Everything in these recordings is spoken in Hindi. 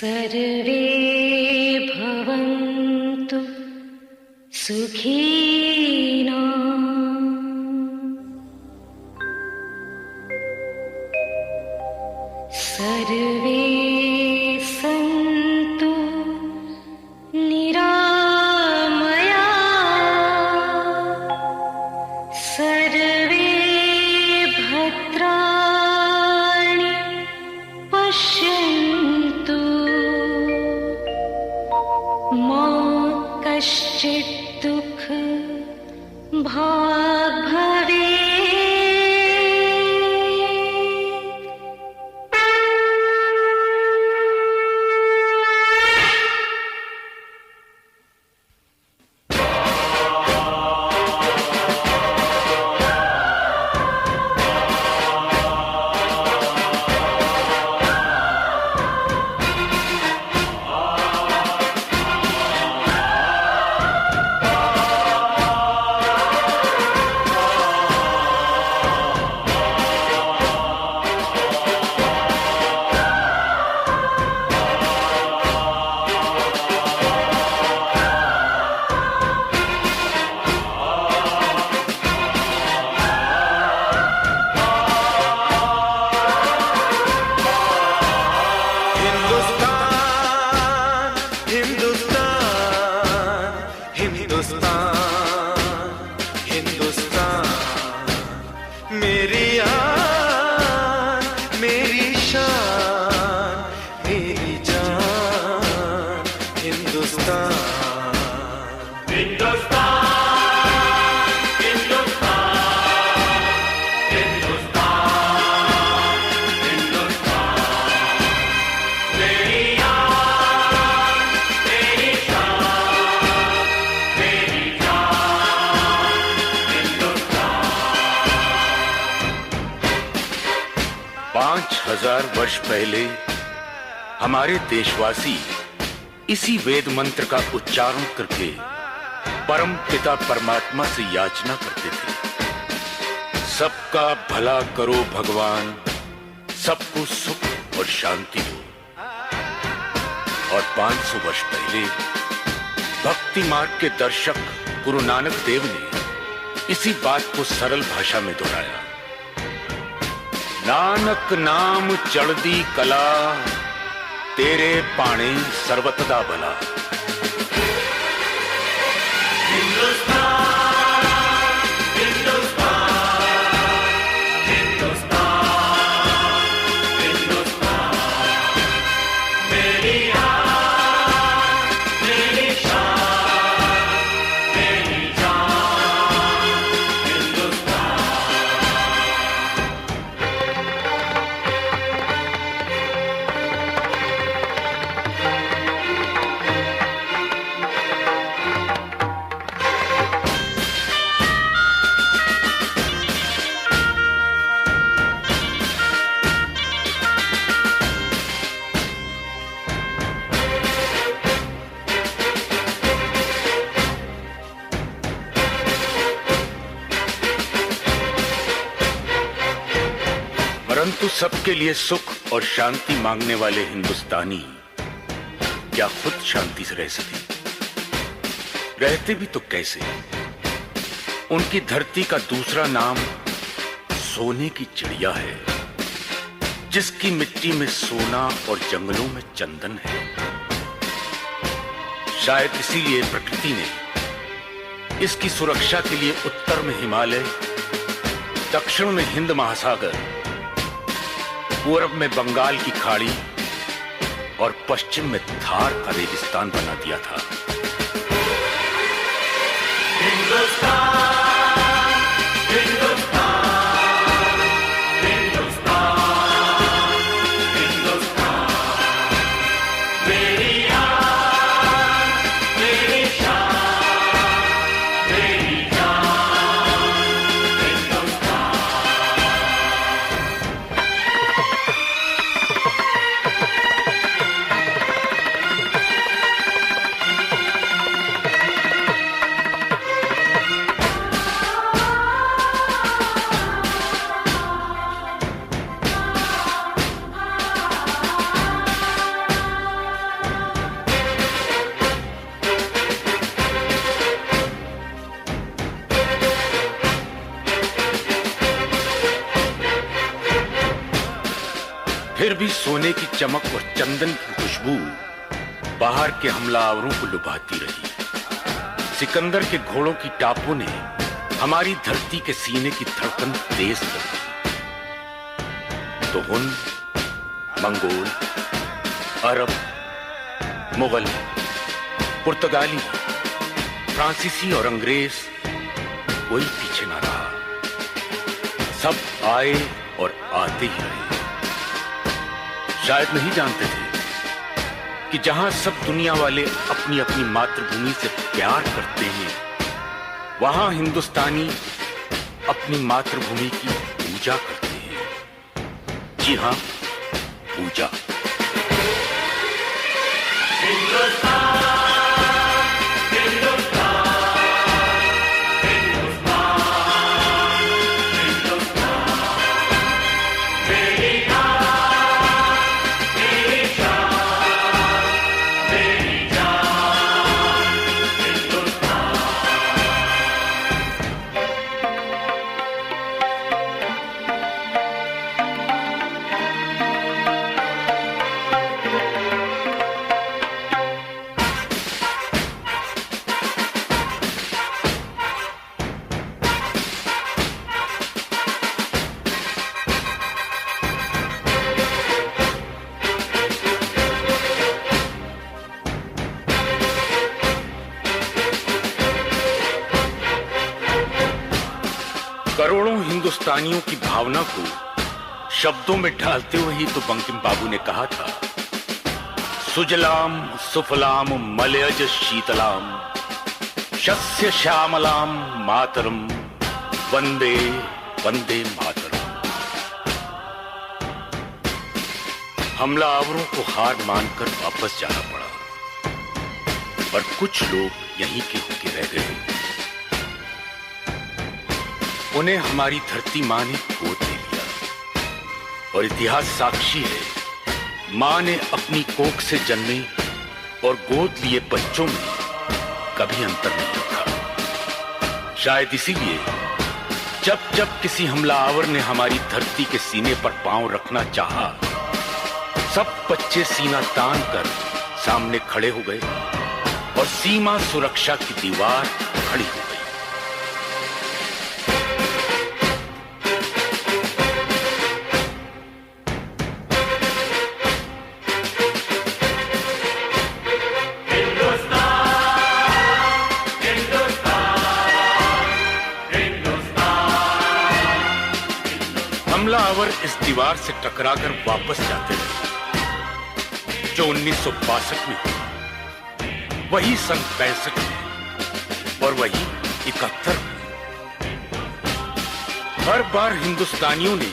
सर्वे भवन्तु सुखिनः। सर्वे सन्तु निरामयाः। सर्वे भद्राणि पश्यन्तु मा कश्चित् दुःख भाग् भवेत्। मेरी आन, मेरी शान, मेरी जान, हिंदुस्तान। हिंदुस्तान, हिंदुस्तान, हिंदुस्तान, हिंदुस्तान। मेरी आन, मेरी शान, मेरी जान, हिंदुस्तान। 5000 वर्ष पहले हमारे देशवासी इसी वेद मंत्र का उच्चारण करके परम पिता परमात्मा से याचना करते थे, सबका भला करो भगवान, सबको सुख और शांति दो। और 500 वर्ष पहले भक्ति मार्ग के दर्शक गुरु नानक देव ने इसी बात को सरल भाषा में दोहराया। नानक नाम चढ़दी कला, तेरे पाणे सर्वतदा भला। हिंदुस्तान, हिंदुस्तान, हिंदुस्तान, हिंदुस्तान। मेरी आन, मेरी शान, मेरी जान, हिंदुस्तान। परंतु सबके लिए सुख और शांति मांगने वाले हिंदुस्तानी क्या खुद शांति से रह सके? रहते भी तो कैसे? उनकी धरती का दूसरा नाम सोने की चिड़िया है, जिसकी मिट्टी में सोना और जंगलों में चंदन है। शायद इसीलिए प्रकृति ने इसकी सुरक्षा के लिए उत्तर में हिमालय, दक्षिण में हिंद महासागर, पूर्व में बंगाल की खाड़ी और पश्चिम में थार का रेगिस्तान बना दिया था। हिंदुस्तान, हिंदुस्तान, हिंदुस्तान, हिंदुस्तान। मेरी आन, मेरी शान, मेरी जान, हिंदुस्तान। फिर भी सोने की चमक और चंदन की खुशबू बाहर के हमलावरों को लुभाती रही। सिकंदर के घोड़ों की टापों ने हमारी धरती के सीने की धड़कन तेज कर दी। तो हुन, मंगोल, अरब, मुगल, पुर्तगाली, फ्रांसीसी और अंग्रेज कोई पीछे ना रहा। सब आए और आते ही रहे। शायद नहीं जानते थे कि जहां सब दुनिया वाले अपनी अपनी मातृभूमि से प्यार करते हैं, वहां हिंदुस्तानी अपनी मातृभूमि की पूजा करते हैं। जी हां, पूजा। करोड़ों हिंदुस्तानियों की भावना को शब्दों में ढालते हुए ही तो बंकिम बाबू ने कहा था, सुजलाम सुफलाम मलयज शीतलाम शस्य श्यामलाम मातरम वंदे वंदे मातरम। हमलावरों को हार मानकर वापस जाना पड़ा, पर कुछ लोग यहीं के होके रह गए। उन्हें हमारी धरती मां ने गोद ले लिया, और इतिहास साक्षी है, मां ने अपनी कोख से जन्मे और गोद लिए बच्चों में कभी अंतर नहीं रखा। शायद इसीलिए जब जब किसी हमलावर ने हमारी धरती के सीने पर पांव रखना चाहा, सब बच्चे सीना तान कर सामने खड़े हो गए और सीमा सुरक्षा की दीवार खड़ी हो गई। हमलावर इस दीवार से टकराकर वापस जाते रहे, जो 1962 में हुआ, वही सन 65 में और वही 71 में। हर बार हिंदुस्तानियों ने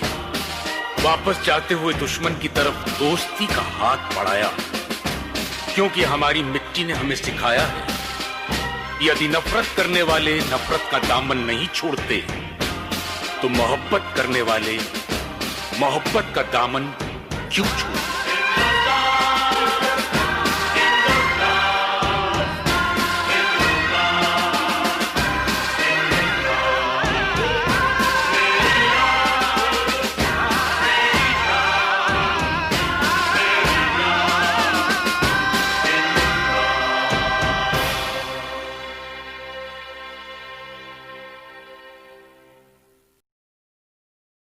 वापस जाते हुए दुश्मन की तरफ दोस्ती का हाथ बढ़ाया, क्योंकि हमारी मिट्टी ने हमें सिखाया है, यदि नफरत करने वाले नफरत का दामन नहीं छोड़ते, तो मोहब्बत करने वाले मोहब्बत का दामन क्यों छोड़ते।